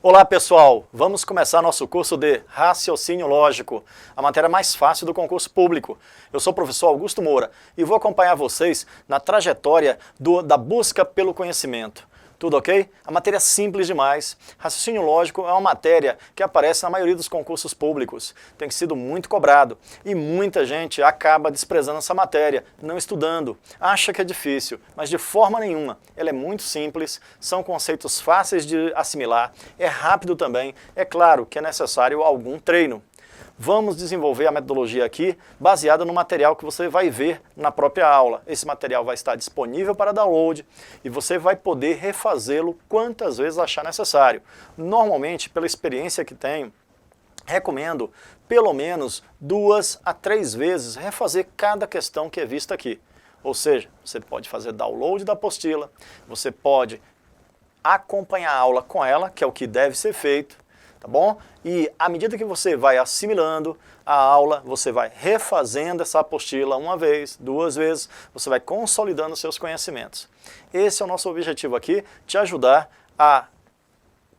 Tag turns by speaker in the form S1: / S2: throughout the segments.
S1: Olá pessoal, vamos começar nosso curso de Raciocínio Lógico, a matéria mais fácil do concurso público. Eu sou o professor Augusto Moura e vou acompanhar vocês na trajetória da busca pelo conhecimento. Tudo ok? A matéria é simples demais. Raciocínio lógico é uma matéria que aparece na maioria dos concursos públicos. Tem sido muito cobrado e muita gente acaba desprezando essa matéria, não estudando. Acha que é difícil, mas de forma nenhuma. Ela é muito simples, são conceitos fáceis de assimilar, é rápido também. É claro que é necessário algum treino. Vamos desenvolver a metodologia aqui baseada no material que você vai ver na própria aula. Esse material vai estar disponível para download e você vai poder refazê-lo quantas vezes achar necessário. Normalmente, pela experiência que tenho, recomendo pelo menos 2 a 3 vezes refazer cada questão que é vista aqui. Ou seja, você pode fazer download da apostila, você pode acompanhar a aula com ela, que é o que deve ser feito. Tá bom? E à medida que você vai assimilando a aula, você vai refazendo essa apostila uma vez, 2 vezes, você vai consolidando seus conhecimentos. Esse é o nosso objetivo aqui, te ajudar a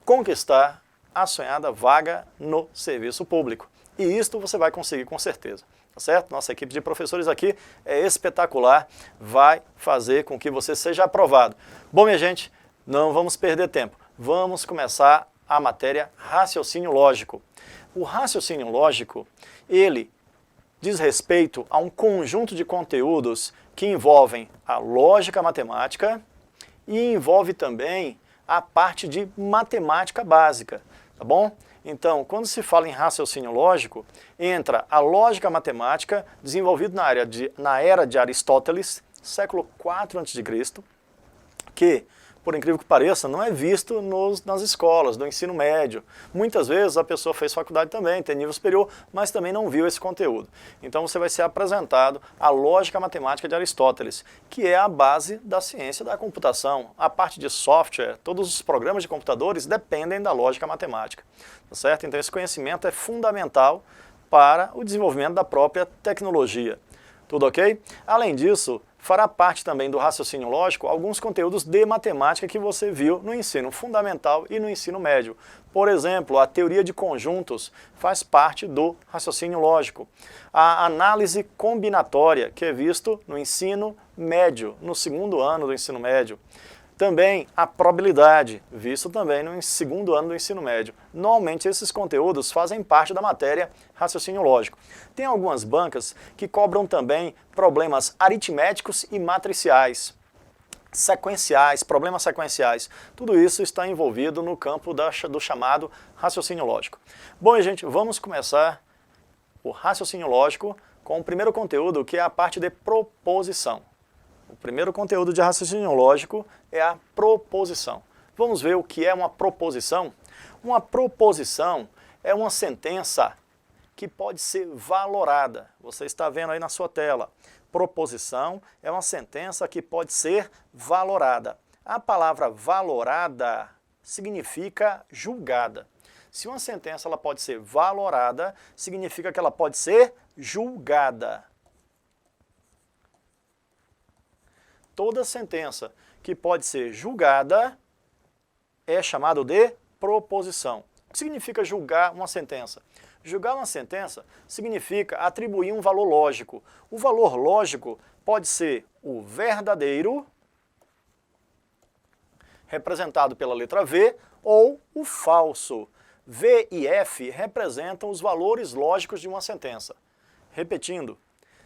S1: conquistar a sonhada vaga no serviço público. E isto você vai conseguir com certeza. Tá certo? Nossa equipe de professores aqui é espetacular, vai fazer com que você seja aprovado. Bom, minha gente, não vamos perder tempo. Vamos começar a matéria raciocínio lógico. O raciocínio lógico, ele diz respeito a um conjunto de conteúdos que envolvem a lógica matemática e envolve também a parte de matemática básica, tá bom? Então, quando se fala em raciocínio lógico, entra a lógica matemática desenvolvida na era de Aristóteles, século IV a.C., que, por incrível que pareça, não é visto nas escolas, do ensino médio. Muitas vezes a pessoa fez faculdade também, tem nível superior, mas também não viu esse conteúdo. Então você vai ser apresentado a lógica matemática de Aristóteles, que é a base da ciência da computação. A parte de software, todos os programas de computadores dependem da lógica matemática. Tá certo? Então esse conhecimento é fundamental para o desenvolvimento da própria tecnologia. Tudo ok? Além disso, fará parte também do raciocínio lógico alguns conteúdos de matemática que você viu no ensino fundamental e no ensino médio. Por exemplo, a teoria de conjuntos faz parte do raciocínio lógico. A análise combinatória, que é visto no ensino médio, no 2º ano do ensino médio. Também a probabilidade, visto também no 2º ano do ensino médio. Normalmente esses conteúdos fazem parte da matéria raciocínio lógico. Tem algumas bancas que cobram também problemas aritméticos e matriciais, sequenciais, problemas sequenciais. Tudo isso está envolvido no campo do chamado raciocínio lógico. Bom, gente, vamos começar o raciocínio lógico com o primeiro conteúdo, que é a parte de proposição. O primeiro conteúdo de raciocínio lógico é a proposição. Vamos ver o que é uma proposição? Uma proposição é uma sentença que pode ser valorada. Você está vendo aí na sua tela. Proposição é uma sentença que pode ser valorada. A palavra valorada significa julgada. Se uma sentença ela pode ser valorada, significa que ela pode ser julgada. Toda sentença que pode ser julgada é chamado de proposição. O que significa julgar uma sentença? Julgar uma sentença significa atribuir um valor lógico. O valor lógico pode ser o verdadeiro, representado pela letra V, ou o falso. V e F representam os valores lógicos de uma sentença. Repetindo,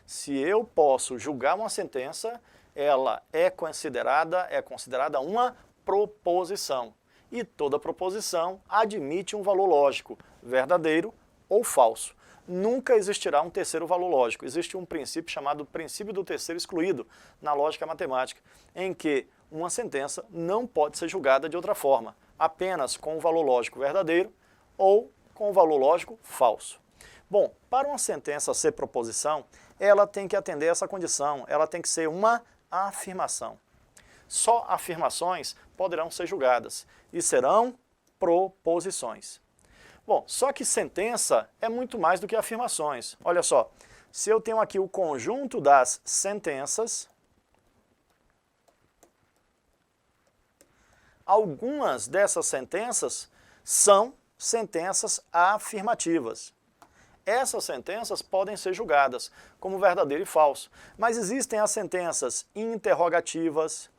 S1: se eu posso julgar uma sentença, ela é considerada uma proposição. E toda proposição admite um valor lógico, verdadeiro ou falso. Nunca existirá um terceiro valor lógico. Existe um princípio chamado princípio do terceiro excluído na lógica matemática, em que uma sentença não pode ser julgada de outra forma, apenas com o valor lógico verdadeiro ou com o valor lógico falso. Bom, para uma sentença ser proposição, ela tem que atender essa condição, ela tem que ser uma afirmação. Só afirmações poderão ser julgadas e serão proposições. Bom, só que sentença é muito mais do que afirmações. Olha só, se eu tenho aqui o conjunto das sentenças, algumas dessas sentenças são sentenças afirmativas. Essas sentenças podem ser julgadas como verdadeiro e falso, mas existem as sentenças interrogativas,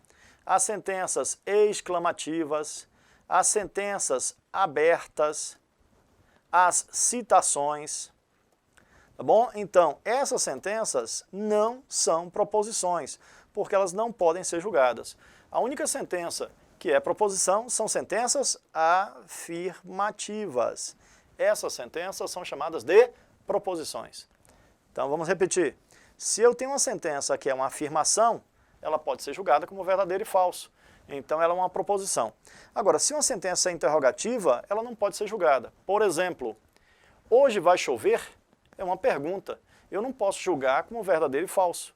S1: as sentenças exclamativas, as sentenças abertas, as citações, tá bom? Então, essas sentenças não são proposições, porque elas não podem ser julgadas. A única sentença que é proposição são sentenças afirmativas. Essas sentenças são chamadas de proposições. Então, vamos repetir. Se eu tenho uma sentença que é uma afirmação, ela pode ser julgada como verdadeiro e falso. Então, ela é uma proposição. Agora, se uma sentença é interrogativa, ela não pode ser julgada. Por exemplo, hoje vai chover? É uma pergunta. Eu não posso julgar como verdadeiro e falso.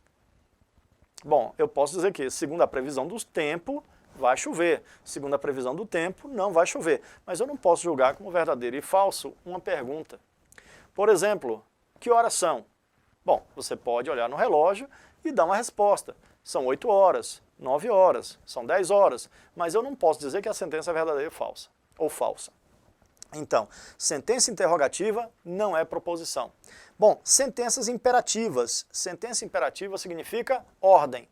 S1: Bom, eu posso dizer que, segundo a previsão do tempo, vai chover. Segundo a previsão do tempo, não vai chover. Mas eu não posso julgar como verdadeiro e falso uma pergunta. Por exemplo, que horas são? Bom, você pode olhar no relógio e dar uma resposta. São 8 horas, 9 horas, são 10 horas. Mas eu não posso dizer que a sentença é verdadeira ou falsa. Então, sentença interrogativa não é proposição. Bom, sentenças imperativas. Sentença imperativa significa ordem.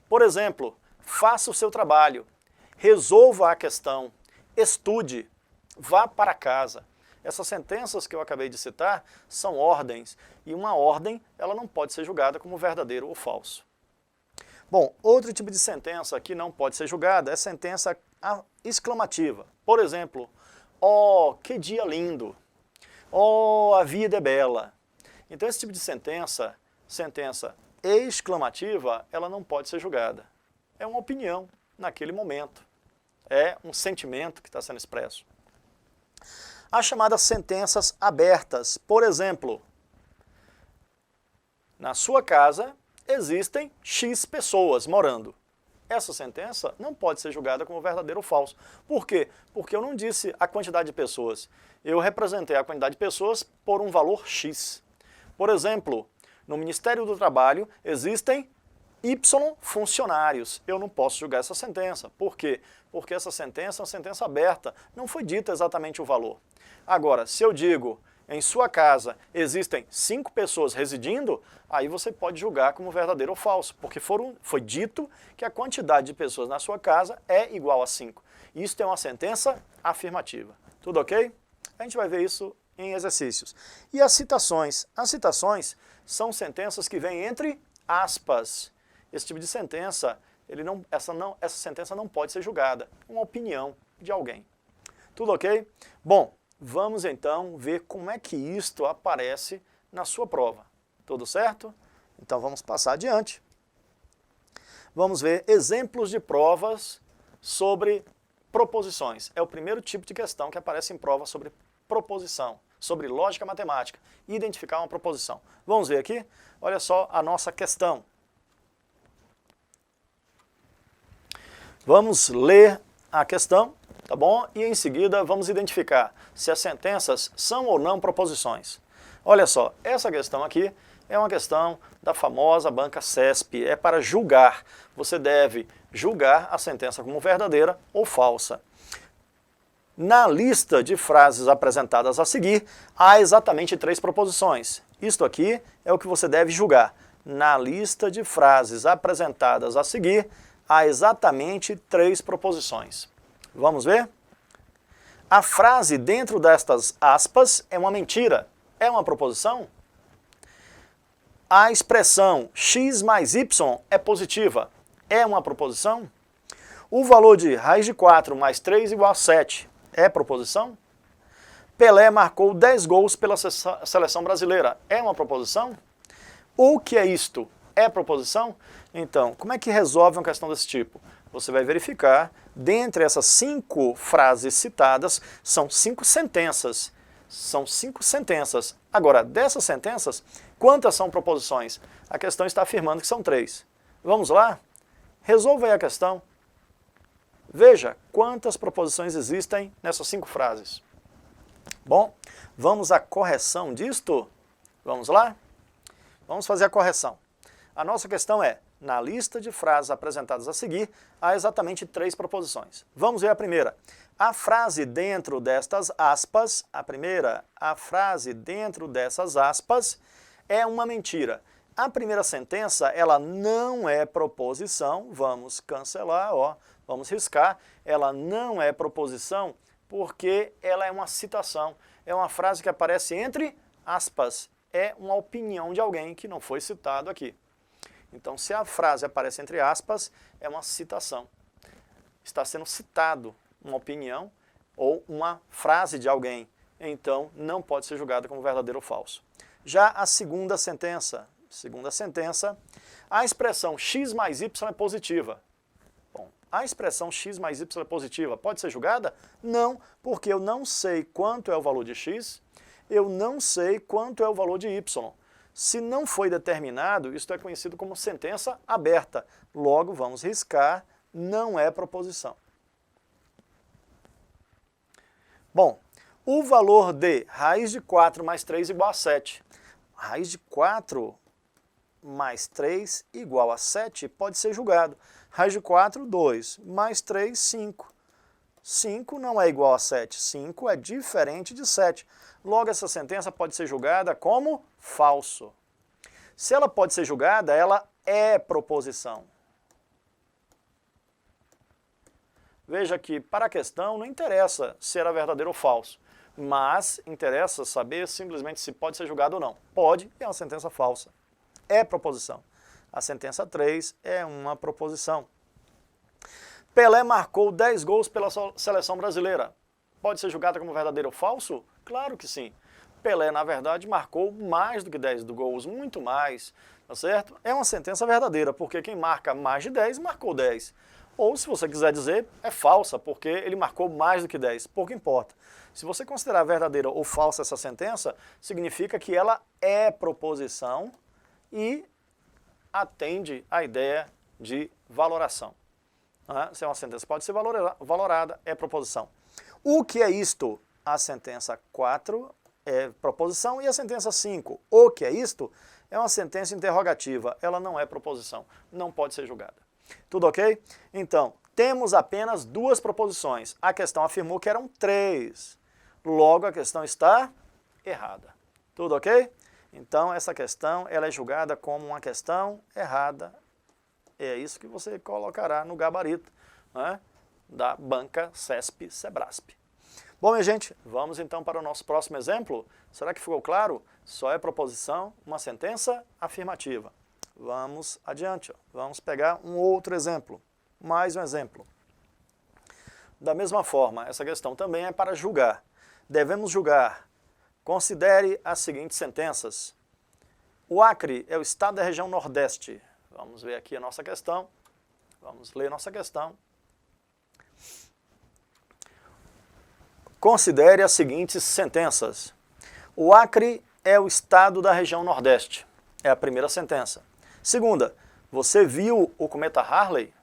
S1: Por exemplo, faça o seu trabalho, resolva a questão, estude, vá para casa. Essas sentenças que eu acabei de citar são ordens, e uma ordem ela não pode ser julgada como verdadeiro ou falso. Bom, outro tipo de sentença que não pode ser julgada é sentença exclamativa. Por exemplo, oh, que dia lindo! Oh, a vida é bela! Então esse tipo de sentença exclamativa, ela não pode ser julgada. É uma opinião naquele momento. É um sentimento que está sendo expresso. As chamadas sentenças abertas. Por exemplo, na sua casa existem X pessoas morando. Essa sentença não pode ser julgada como verdadeiro ou falso. Por quê? Porque eu não disse a quantidade de pessoas. Eu representei a quantidade de pessoas por um valor X. Por exemplo, no Ministério do Trabalho existem Y funcionários. Eu não posso julgar essa sentença. Por quê? Porque essa sentença é uma sentença aberta. Não foi dito exatamente o valor. Agora, se eu digo, em sua casa existem 5 pessoas residindo, aí você pode julgar como verdadeiro ou falso, porque foi dito que a quantidade de pessoas na sua casa é igual a 5. Isso é uma sentença afirmativa. Tudo ok? A gente vai ver isso em exercícios. E as citações? As citações são sentenças que vêm entre aspas. Esse tipo de sentença, essa sentença não pode ser julgada. Uma opinião de alguém. Tudo ok? Bom, vamos então ver como é que isto aparece na sua prova. Tudo certo? Então vamos passar adiante. Vamos ver exemplos de provas sobre proposições. É o primeiro tipo de questão que aparece em prova sobre proposição, sobre lógica matemática, identificar uma proposição. Vamos ver aqui? Olha só a nossa questão. Vamos ler a questão, tá bom? E em seguida vamos identificar se as sentenças são ou não proposições. Olha só, essa questão aqui é uma questão da famosa banca CESP, é para julgar. Você deve julgar a sentença como verdadeira ou falsa. Na lista de frases apresentadas a seguir, há exatamente 3 proposições. Isto aqui é o que você deve julgar. Na lista de frases apresentadas a seguir, há exatamente 3 proposições. Vamos ver? A frase dentro destas aspas é uma mentira. É uma proposição? A expressão x mais y é positiva. É uma proposição? O valor de raiz de 4 mais 3 igual a 7 é proposição? Pelé marcou 10 gols pela seleção brasileira. É uma proposição? O que é isto? É proposição? Então, como é que resolve uma questão desse tipo? Você vai verificar, dentre essas 5 frases citadas, são 5 sentenças. São 5 sentenças. Agora, dessas sentenças, quantas são proposições? A questão está afirmando que são 3. Vamos lá? Resolva aí a questão. Veja quantas proposições existem nessas 5 frases. Bom, vamos à correção disto? Vamos lá? Vamos fazer a correção. A nossa questão é, Na lista de frases apresentadas a seguir, há exatamente 3 proposições. Vamos ver a primeira. A frase dentro destas aspas, a frase dentro dessas aspas é uma mentira. A primeira sentença, ela não é proposição, vamos cancelar, ó, vamos riscar, ela não é proposição porque ela é uma citação, é uma frase que aparece entre aspas, é uma opinião de alguém que não foi citado aqui. Então, se a frase aparece entre aspas, é uma citação. Está sendo citado uma opinião ou uma frase de alguém, então não pode ser julgada como verdadeiro ou falso. Já a segunda sentença, a expressão x mais y é positiva. Bom, a expressão x mais y é positiva pode ser julgada? Não, porque eu não sei quanto é o valor de x, eu não sei quanto é o valor de y. Se não foi determinado, isto é conhecido como sentença aberta. Logo, vamos riscar, não é proposição. Bom, o valor de raiz de 4 mais 3 igual a 7. Raiz de 4 mais 3 igual a 7 pode ser julgado. Raiz de 4, 2, mais 3, 5. 5 não é igual a 7, 5 é diferente de 7. Logo, essa sentença pode ser julgada como falso. Se ela pode ser julgada, ela é proposição. Veja que, para a questão, não interessa se era verdadeiro ou falso, mas interessa saber simplesmente se pode ser julgado ou não. Pode, é uma sentença falsa. É proposição. A sentença 3 é uma proposição. Pelé marcou 10 gols pela seleção brasileira. Pode ser julgada como verdadeiro ou falso? Claro que sim. Pelé, na verdade, marcou mais do que 10 gols, muito mais, tá certo? É uma sentença verdadeira, porque quem marca mais de 10, marcou 10. Ou, se você quiser dizer, é falsa, porque ele marcou mais do que 10, pouco importa. Se você considerar verdadeira ou falsa essa sentença, significa que ela é proposição e atende à ideia de valoração. Se é uma sentença pode ser valorada, é proposição. O que é isto? A sentença 4 é proposição e a sentença 5, o que é isto? É uma sentença interrogativa, ela não é proposição, não pode ser julgada. Tudo ok? Então, temos apenas 2 proposições. A questão afirmou que eram 3. Logo, a questão está errada. Tudo ok? Então, essa questão ela é julgada como uma questão errada. É isso que você colocará no gabarito, né, da banca CESP-Sebrasp. Bom, minha gente, vamos então para o nosso próximo exemplo. Será que ficou claro? Só é proposição, uma sentença afirmativa. Vamos adiante, ó. Vamos pegar um outro exemplo, mais um exemplo. Da mesma forma, essa questão também é para julgar. Devemos julgar. Considere as seguintes sentenças. O Acre é o estado da região Nordeste. Vamos ver aqui a nossa questão. Vamos ler nossa questão. Considere as seguintes sentenças. O Acre é o estado da região Nordeste. É a primeira sentença. Segunda, você viu o cometa Halley?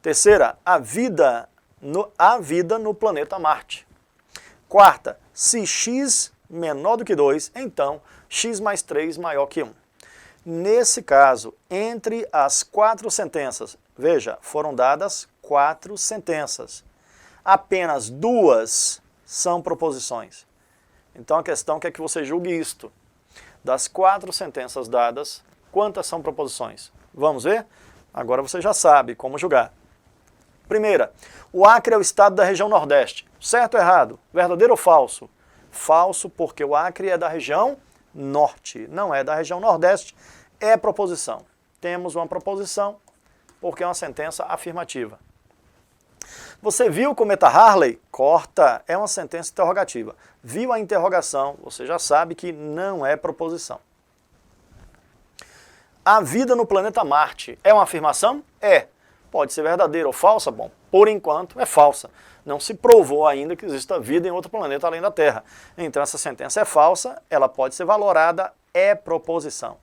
S1: Terceira, há vida no planeta Marte. Quarta, se x menor do que 2, então x mais 3 maior que 1. Nesse caso, entre as 4 sentenças, veja, foram dadas 4 sentenças. Apenas 2 são proposições. Então a questão quer que você julgue isto. Das 4 sentenças dadas, quantas são proposições? Vamos ver? Agora você já sabe como julgar. Primeira, o Acre é o estado da região Nordeste. Certo ou errado? Verdadeiro ou falso? Falso, porque o Acre é da região Norte, não é da região Nordeste. É proposição. Temos uma proposição, porque é uma sentença afirmativa. Você viu o cometa Halley? Corta, é uma sentença interrogativa. Viu a interrogação, você já sabe que não é proposição. A vida no planeta Marte é uma afirmação? É. Pode ser verdadeira ou falsa? Bom, por enquanto é falsa. Não se provou ainda que exista vida em outro planeta além da Terra. Então essa sentença é falsa, ela pode ser valorada, é proposição.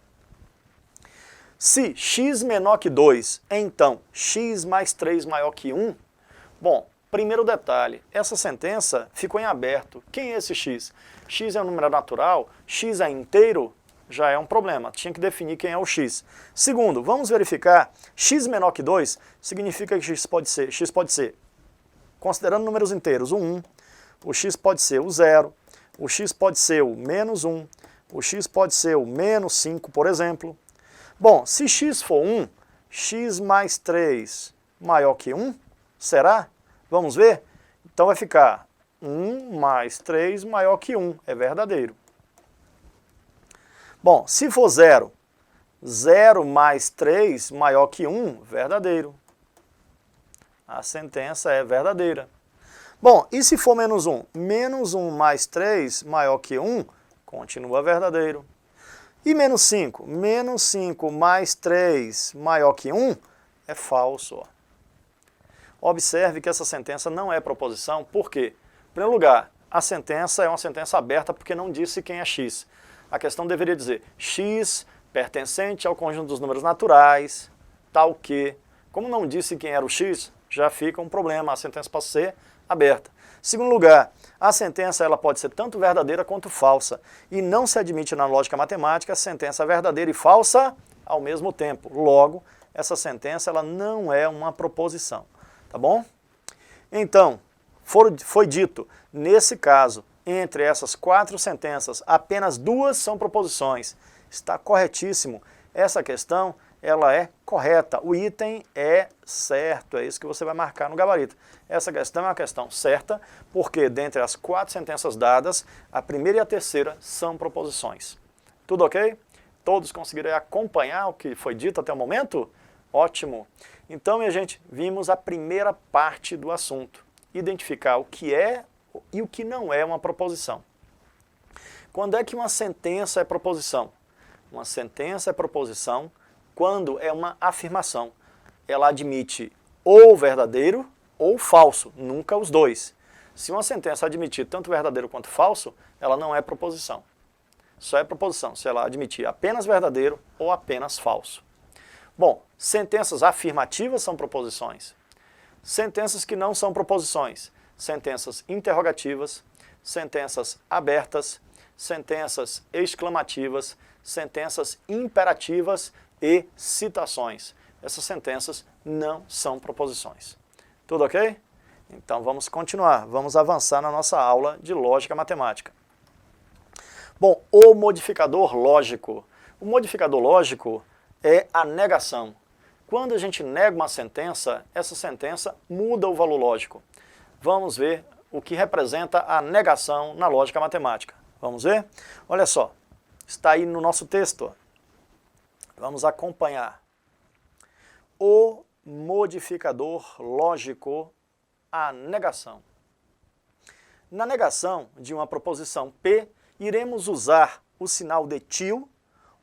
S1: Se x menor que 2, então x mais 3 maior que 1, bom, primeiro detalhe, essa sentença ficou em aberto. Quem é esse x? X é um número natural? X é inteiro? já é um problema, tinha que definir quem é o x. Segundo, vamos verificar, x menor que 2 significa que x pode ser, considerando números inteiros, o 1, o x pode ser o 0, o x pode ser o menos 1, o x pode ser o menos 5, por exemplo. Bom, se x for 1, x mais 3 maior que 1, será? Vamos ver? Então vai ficar 1 mais 3 maior que 1, é verdadeiro. Bom, se for 0, 0 mais 3 maior que 1, verdadeiro. A sentença é verdadeira. Bom, e se for menos 1? Menos 1 mais 3 maior que 1, continua verdadeiro. E menos 5? Menos 5 mais 3 maior que 1 é falso. Observe que essa sentença não é proposição, por quê? Em primeiro lugar, a sentença é uma sentença aberta porque não disse quem é x. A questão deveria dizer x pertencente ao conjunto dos números naturais, tal que. Como não disse quem era o x, já fica um problema, a sentença pode ser aberta. Segundo lugar, a sentença ela pode ser tanto verdadeira quanto falsa, e não se admite na lógica matemática sentença verdadeira e falsa ao mesmo tempo. Logo, essa sentença ela não é uma proposição, tá bom? Então, foi dito, nesse caso, entre essas 4 sentenças, apenas 2 são proposições. Está corretíssimo. Essa questão, ela é correta. O item é certo, é isso que você vai marcar no gabarito. Essa questão é uma questão certa, porque dentre as 4 sentenças dadas, a primeira e a terceira são proposições. Tudo ok? Todos conseguiram acompanhar o que foi dito até o momento? Ótimo! Então, minha gente, vimos a primeira parte do assunto. Identificar o que é e o que não é uma proposição. Quando é que uma sentença é proposição? Uma sentença é proposição quando é uma afirmação. Ela admite ou verdadeiro ou falso, nunca os dois. Se uma sentença admitir tanto verdadeiro quanto falso, ela não é proposição. Só é proposição se ela admitir apenas verdadeiro ou apenas falso. Bom, sentenças afirmativas são proposições. Sentenças que não são proposições, sentenças interrogativas, sentenças abertas, sentenças exclamativas, sentenças imperativas e citações. Essas sentenças não são proposições. Tudo ok? Então vamos continuar, vamos avançar na nossa aula de lógica matemática. Bom, o modificador lógico. O modificador lógico é a negação. Quando a gente nega uma sentença, essa sentença muda o valor lógico. Vamos ver o que representa a negação na lógica matemática. Vamos ver? Olha só, está aí no nosso texto. Vamos acompanhar. O modificador lógico, a negação. Na negação de uma proposição P, iremos usar o sinal de tio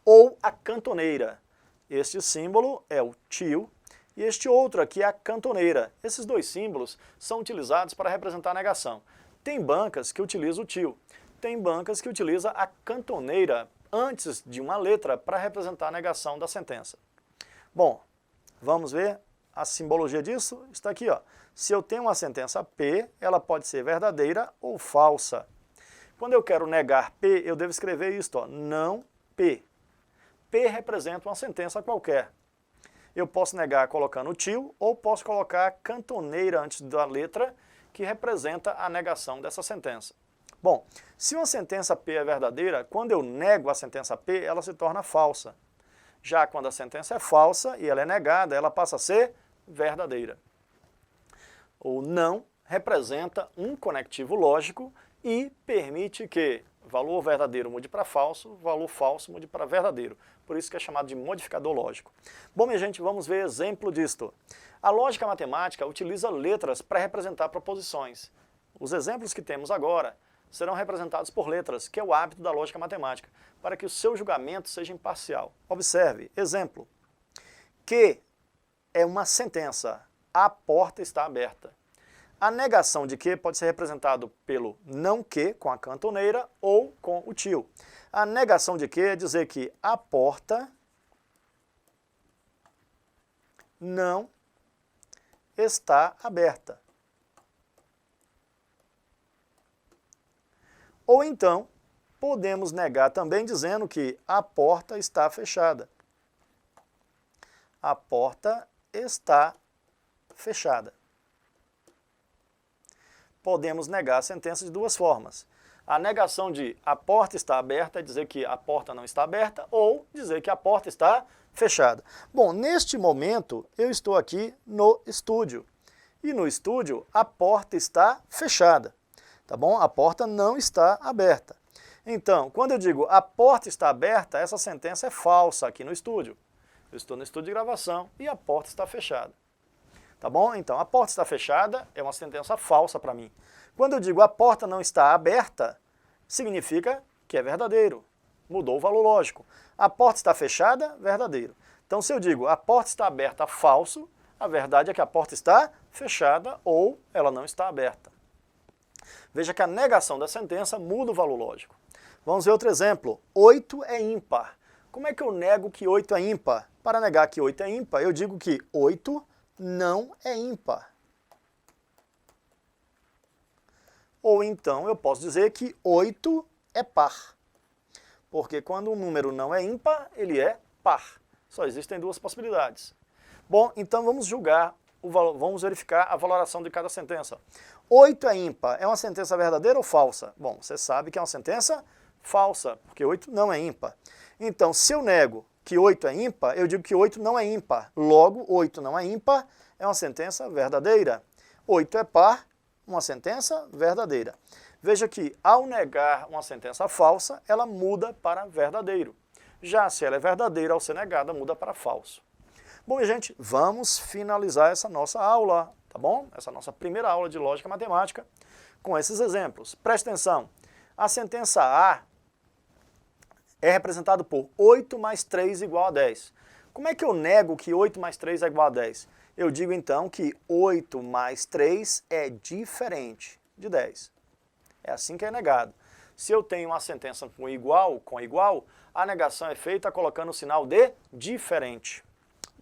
S1: ou a cantoneira. Este símbolo é o tio e este outro aqui é a cantoneira. Esses dois símbolos são utilizados para representar a negação. Tem bancas que utilizam o tio, tem bancas que utilizam a cantoneira antes de uma letra para representar a negação da sentença. Bom, vamos ver a simbologia disso? Está aqui, ó. Se eu tenho uma sentença P, ela pode ser verdadeira ou falsa. Quando eu quero negar P, eu devo escrever isto, ó, não P. P representa uma sentença qualquer. Eu posso negar colocando o tio ou posso colocar a cantoneira antes da letra que representa a negação dessa sentença. Bom, se uma sentença P é verdadeira, quando eu nego a sentença P, ela se torna falsa. Já quando a sentença é falsa e ela é negada, ela passa a ser verdadeira. O não representa um conectivo lógico e permite que valor verdadeiro mude para falso, valor falso mude para verdadeiro. Por isso que é chamado de modificador lógico. Bom, minha gente, vamos ver exemplo disto. A lógica matemática utiliza letras para representar proposições. Os exemplos que temos agora serão representados por letras, que é o hábito da lógica matemática, para que o seu julgamento seja imparcial. Observe, exemplo, que é uma sentença, a porta está aberta. A negação de que pode ser representado pelo não que, com a cantoneira, ou com o tio. A negação de que é dizer que a porta não está aberta. Ou então, podemos negar também dizendo que a porta está fechada. A porta está fechada. Podemos negar a sentença de duas formas. A negação de a porta está aberta é dizer que a porta não está aberta ou dizer que a porta está fechada. Bom, neste momento eu estou aqui no estúdio. E no estúdio a porta está fechada, tá bom? A porta não está aberta. Então, quando eu digo a porta está aberta, essa sentença é falsa aqui no estúdio. Eu estou no estúdio de gravação e a porta está fechada. Tá bom? Então, a porta está fechada é uma sentença falsa para mim. Quando eu digo a porta não está aberta, significa que é verdadeiro. Mudou o valor lógico. A porta está fechada, verdadeiro. Então, se eu digo a porta está aberta, falso, a verdade é que a porta está fechada ou ela não está aberta. Veja que a negação da sentença muda o valor lógico. Vamos ver outro exemplo. 8 é ímpar. Como é que eu nego que 8 é ímpar? Para negar que 8 é ímpar, eu digo que 8 não é ímpar. Ou então eu posso dizer que 8 é par. Porque quando um número não é ímpar, ele é par. Só existem duas possibilidades. Bom, então vamos julgar, vamos verificar a valoração de cada sentença. 8 é ímpar, é uma sentença verdadeira ou falsa? Bom, você sabe que é uma sentença falsa, porque 8 não é ímpar. Então, se eu nego que 8 é ímpar, eu digo que 8 não é ímpar. Logo, 8 não é ímpar, é uma sentença verdadeira. 8 é par, uma sentença verdadeira. Veja que, ao negar uma sentença falsa, ela muda para verdadeiro. Já se ela é verdadeira, ao ser negada, muda para falso. Bom, minha gente, vamos finalizar essa nossa aula, tá bom? Essa nossa primeira aula de lógica matemática com esses exemplos. Preste atenção. A sentença A é representada por 8 mais 3 igual a 10. Como é que eu nego que 8 mais 3 é igual a 10? Eu digo então que 8 mais 3 é diferente de 10. É assim que é negado. Se eu tenho uma sentença com igual, a negação é feita colocando o sinal de diferente.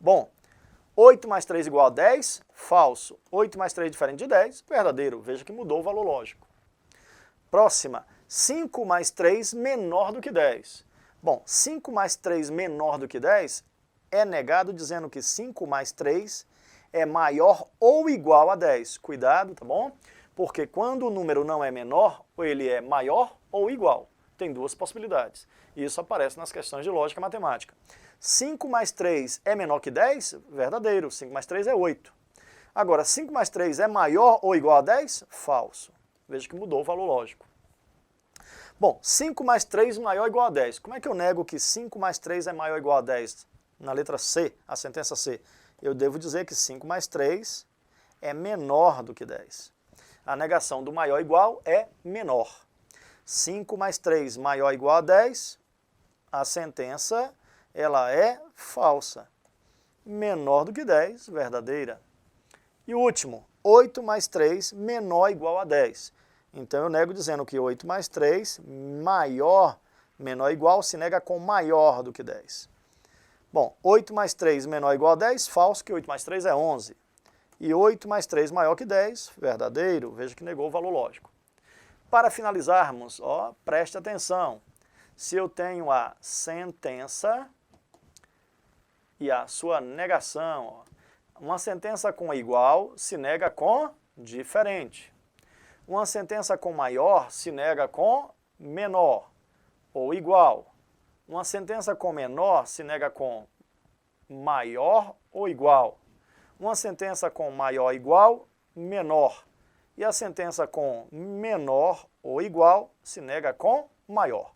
S1: Bom, 8 mais 3 igual a 10, falso. 8 mais 3 diferente de 10, verdadeiro. Veja que mudou o valor lógico. Próxima, 5 mais 3 menor do que 10. Bom, 5 mais 3 menor do que 10 é negado dizendo que 5 mais 3 é maior ou igual a 10. Cuidado, tá bom? Porque quando o número não é menor, ele é maior ou igual. Tem duas possibilidades. E isso aparece nas questões de lógica matemática. 5 mais 3 é menor que 10? Verdadeiro. 5 mais 3 é 8. Agora, 5 mais 3 é maior ou igual a 10? Falso. Veja que mudou o valor lógico. Bom, 5 mais 3 maior ou igual a 10. Como é que eu nego que 5 mais 3 é maior ou igual a 10? Na letra C, a sentença C. Eu devo dizer que 5 mais 3 é menor do que 10. A negação do maior ou igual é menor. 5 mais 3 maior ou igual a 10, a sentença ela é falsa. Menor do que 10, verdadeira. E o último, 8 mais 3 menor ou igual a 10. Então eu nego dizendo que 8 mais 3 maior, menor ou igual, se nega com maior do que 10. Bom, 8 mais 3 menor ou igual a 10, falso, que 8 mais 3 é 11. E 8 mais 3 maior que 10, verdadeiro, veja que negou o valor lógico. Para finalizarmos, preste atenção. Se eu tenho a sentença e a sua negação, uma sentença com igual se nega com diferente. Uma sentença com maior se nega com menor ou igual. Uma sentença com menor se nega com maior ou igual. Uma sentença com maior ou igual, menor. E a sentença com menor ou igual se nega com maior.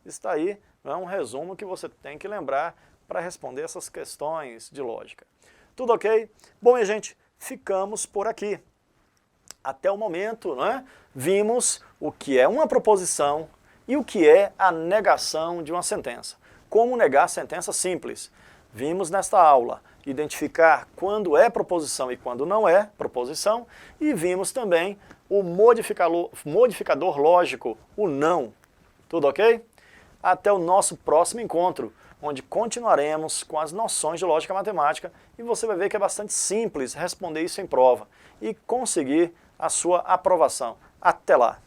S1: Isso aí é um resumo que você tem que lembrar para responder essas questões de lógica. Tudo ok? Bom, minha gente, ficamos por aqui. Até o momento, né, vimos o que é uma proposição e o que é a negação de uma sentença. Como negar sentença simples. Vimos nesta aula identificar quando é proposição e quando não é proposição, e vimos também o modificador lógico, o não. Tudo ok? Até o nosso próximo encontro, onde continuaremos com as noções de lógica matemática, e você vai ver que é bastante simples responder isso em prova e conseguir a sua aprovação. Até lá!